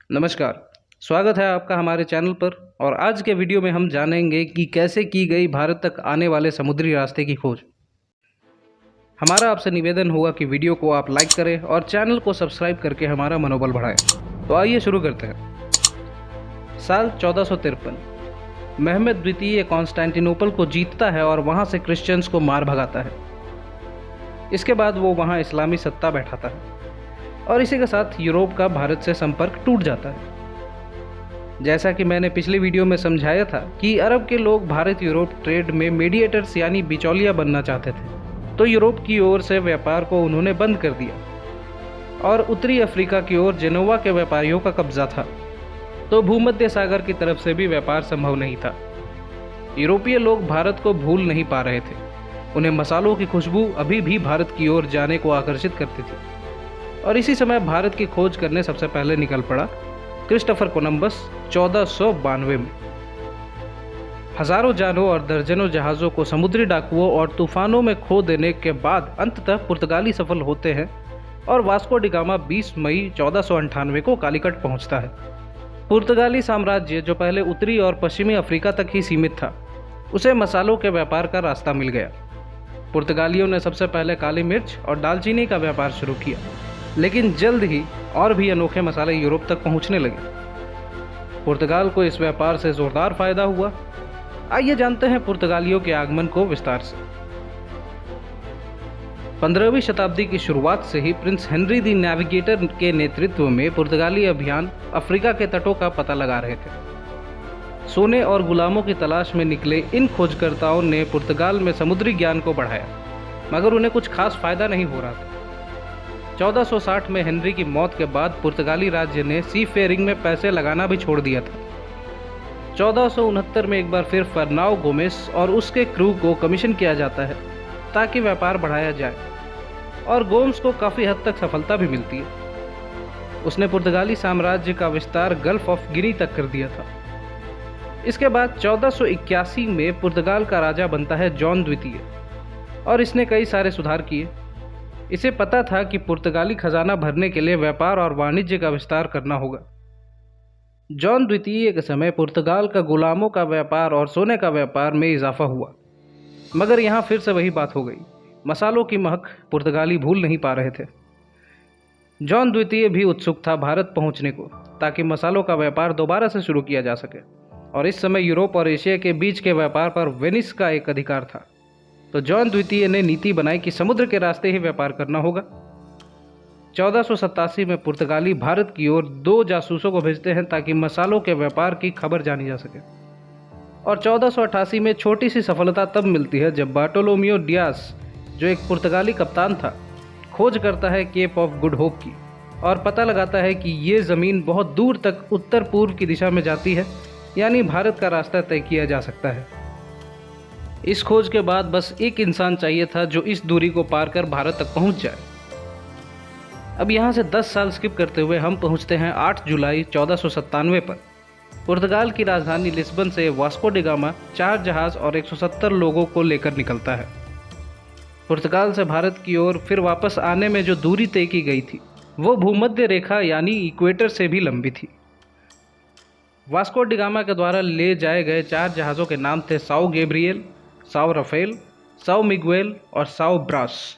नमस्कार, स्वागत है आपका हमारे चैनल पर। और आज के वीडियो में हम जानेंगे कि कैसे की गई भारत तक आने वाले समुद्री रास्ते की खोज। हमारा आपसे निवेदन होगा कि वीडियो को आप लाइक करें और चैनल को सब्सक्राइब करके हमारा मनोबल बढ़ाएं। तो आइए शुरू करते हैं। साल 1453 महमद द्वितीय कॉन्स्टेंटिनोपल को जीतता है और वहां से क्रिश्चियंस को मार भगाता है। इसके बाद वो वहां इस्लामी सत्ता बैठाता है और इसी के साथ यूरोप का भारत से संपर्क टूट जाता है। जैसा कि मैंने पिछली वीडियो में समझाया था कि अरब के लोग भारत यूरोप ट्रेड में मीडिएटर्स यानी बिचौलिया बनना चाहते थे, तो यूरोप की ओर से व्यापार को उन्होंने बंद कर दिया और उत्तरी अफ्रीका की ओर जेनोवा के व्यापारियों का कब्जा था, तो भूमध्य सागर की तरफ से भी व्यापार संभव नहीं था। यूरोपीय लोग भारत को भूल नहीं पा रहे थे। उन्हें मसालों की खुशबू अभी भी भारत की ओर जाने को आकर्षित करती थी और इसी समय भारत की खोज करने सबसे पहले निकल पड़ा क्रिस्टोफर कोलंबस 1492 में। हजारों जानों और दर्जनों जहाज़ों को समुद्री डाकुओं और तूफानों में खो देने के बाद अंततः पुर्तगाली सफल होते हैं और वास्को डी गामा 20 मई 1498 को कालीकट पहुंचता है। पुर्तगाली साम्राज्य, जो पहले उत्तरी और पश्चिमी अफ्रीका तक ही सीमित था, उसे मसालों के व्यापार का रास्ता मिल गया। पुर्तगालियों ने सबसे पहले काली मिर्च और दालचीनी का व्यापार शुरू किया, लेकिन जल्द ही और भी अनोखे मसाले यूरोप तक पहुंचने लगे। पुर्तगाल को इस व्यापार से जोरदार फायदा हुआ। आइए जानते हैं पुर्तगालियों के आगमन को विस्तार से। 15वीं शताब्दी की शुरुआत से ही प्रिंस हेनरी द नेविगेटर के नेतृत्व में पुर्तगाली अभियान अफ्रीका के तटों का पता लगा रहे थे। सोने और गुलामों की तलाश में निकले इन खोजकर्ताओं ने पुर्तगाल में समुद्री ज्ञान को बढ़ाया, मगर उन्हें कुछ खास फायदा नहीं हो रहा था। 1460 में हेनरी की मौत के बाद पुर्तगाली राज्य ने सी फेयरिंग में पैसे लगाना भी छोड़ दिया था। 1469 में एक बार फिर फर्नाओ गोमेस और उसके क्रू को कमीशन किया जाता है ताकि व्यापार बढ़ाया जाए और गोम्स को काफ़ी हद तक सफलता भी मिलती है। उसने पुर्तगाली साम्राज्य का विस्तार गल्फ ऑफ गिनी तक कर दिया था। इसके बाद 1481 में पुर्तगाल का राजा बनता है जॉन द्वितीय और इसने कई सारे सुधार किए। इसे पता था कि पुर्तगाली खजाना भरने के लिए व्यापार और वाणिज्य का विस्तार करना होगा। जॉन द्वितीय के समय पुर्तगाल का गुलामों का व्यापार और सोने का व्यापार में इजाफा हुआ, मगर यहाँ फिर से वही बात हो गई। मसालों की महक पुर्तगाली भूल नहीं पा रहे थे। जॉन द्वितीय भी उत्सुक था भारत पहुँचने को, ताकि मसालों का व्यापार दोबारा से शुरू किया जा सके। और इस समय यूरोप और एशिया के बीच के व्यापार पर वेनिस का एक अधिकार था, तो जॉन द्वितीय ने नीति बनाई कि समुद्र के रास्ते ही व्यापार करना होगा। 1487 में पुर्तगाली भारत की ओर 2 जासूसों को भेजते हैं ताकि मसालों के व्यापार की खबर जानी जा सके। और 1488 में छोटी सी सफलता तब मिलती है जब बार्टोलोमियो डियास, जो एक पुर्तगाली कप्तान था, खोज करता है केप ऑफ गुड होप की और पता लगाता है कि ये ज़मीन बहुत दूर तक उत्तर पूर्व की दिशा में जाती है, यानी भारत का रास्ता तय किया जा सकता है। इस खोज के बाद बस एक इंसान चाहिए था जो इस दूरी को पार कर भारत तक पहुंच जाए। अब यहाँ से 10 साल स्किप करते हुए हम पहुँचते हैं 8 जुलाई 1497 पर। पुर्तगाल की राजधानी लिस्बन से वास्को डी गामा 4 जहाज़ और 170 लोगों को लेकर निकलता है। पुर्तगाल से भारत की ओर फिर वापस आने में जो दूरी तय की गई थी वो भूमध्य रेखा यानी इक्वेटर से भी लंबी थी। वास्को डी गामा के द्वारा ले जाए गए 4 जहाज़ों के नाम थे São Gabriel, São Rafael, São Miguel और São Brás.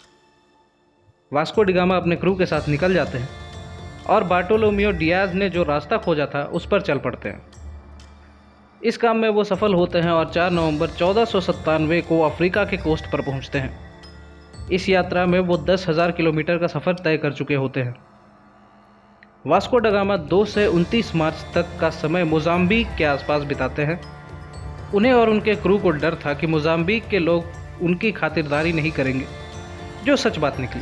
Vasco da Gama अपने क्रू के साथ निकल जाते हैं और बार्टोलोमियो डियाज ने जो रास्ता खोजा था उस पर चल पड़ते हैं। इस काम में वो सफल होते हैं और 4 नवंबर 1497 को अफ्रीका के कोस्ट पर पहुंचते हैं। इस यात्रा में वो 10,000 किलोमीटर का सफ़र तय कर चुके होते हैं। वास्को डी गामा 2 से 29 मार्च तक का समय मोजाम्बिक के आसपास बिताते हैं। उन्हें और उनके क्रू को डर था कि मोजाम्बिक के लोग उनकी खातिरदारी नहीं करेंगे, जो सच बात निकली।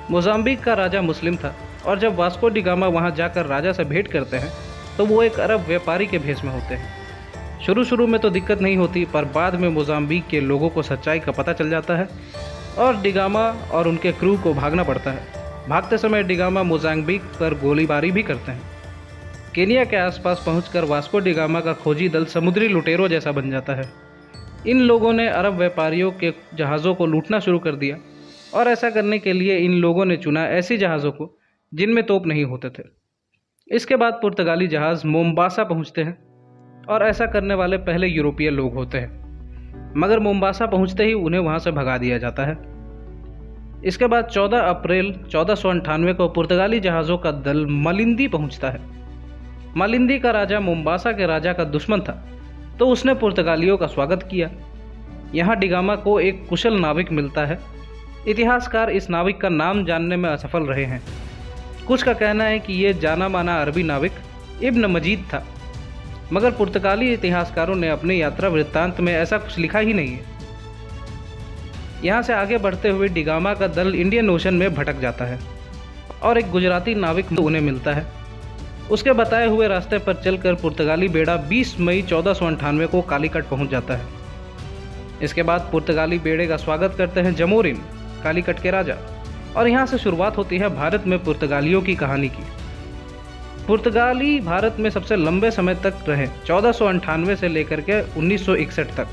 मोजाम्बिक का राजा मुस्लिम था और जब वास्को डी गामा वहां जाकर राजा से भेंट करते हैं तो वो एक अरब व्यापारी के भेष में होते हैं। शुरू में तो दिक्कत नहीं होती, पर बाद में मोजाम्बिक के लोगों को सच्चाई का पता चल जाता है और डी गामा और उनके क्रू को भागना पड़ता है। भागते समय डी गामा मोजाम्बिक पर गोलीबारी भी करते हैं। केनिया के आसपास पहुंचकर वास्को डी गामा का खोजी दल समुद्री लुटेरों जैसा बन जाता है। इन लोगों ने अरब व्यापारियों के जहाज़ों को लूटना शुरू कर दिया और ऐसा करने के लिए इन लोगों ने चुना ऐसी जहाज़ों को जिनमें तोप नहीं होते थे। इसके बाद पुर्तगाली जहाज़ मोम्बासा पहुंचते हैं और ऐसा करने वाले पहले यूरोपीय लोग होते हैं, मगर मोम्बासा पहुंचते ही उन्हें वहां से भगा दिया जाता है। इसके बाद 14 अप्रैल 1498 को पुर्तगाली जहाज़ों का दल मलिंदी पहुंचता है। मलिंदी का राजा मोम्बासा के राजा का दुश्मन था, तो उसने पुर्तगालियों का स्वागत किया। यहाँ डिगामा को एक कुशल नाविक मिलता है। इतिहासकार इस नाविक का नाम जानने में असफल रहे हैं। कुछ का कहना है कि ये जाना माना अरबी नाविक इब्न मजीद था, मगर पुर्तगाली इतिहासकारों ने अपने यात्रा वृत्तांत में ऐसा कुछ लिखा ही नहीं है। यहाँ से आगे बढ़ते हुए डिगामा का दल इंडियन ओशन में भटक जाता है और एक गुजराती नाविक उन्हें मिलता है। उसके बताए हुए रास्ते पर चलकर पुर्तगाली बेड़ा 20 मई 1498 को कालीकट पहुंच जाता है। इसके बाद पुर्तगाली बेड़े का स्वागत करते हैं जमोरिन, कालीकट के राजा, और यहाँ से शुरुआत होती है भारत में पुर्तगालियों की कहानी की। पुर्तगाली भारत में सबसे लंबे समय तक रहे, 1498 से लेकर के 1961 तक,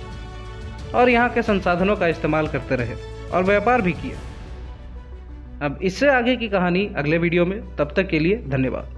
और यहाँ के संसाधनों का इस्तेमाल करते रहे और व्यापार भी किया। अब इससे आगे की कहानी अगले वीडियो में। तब तक के लिए धन्यवाद।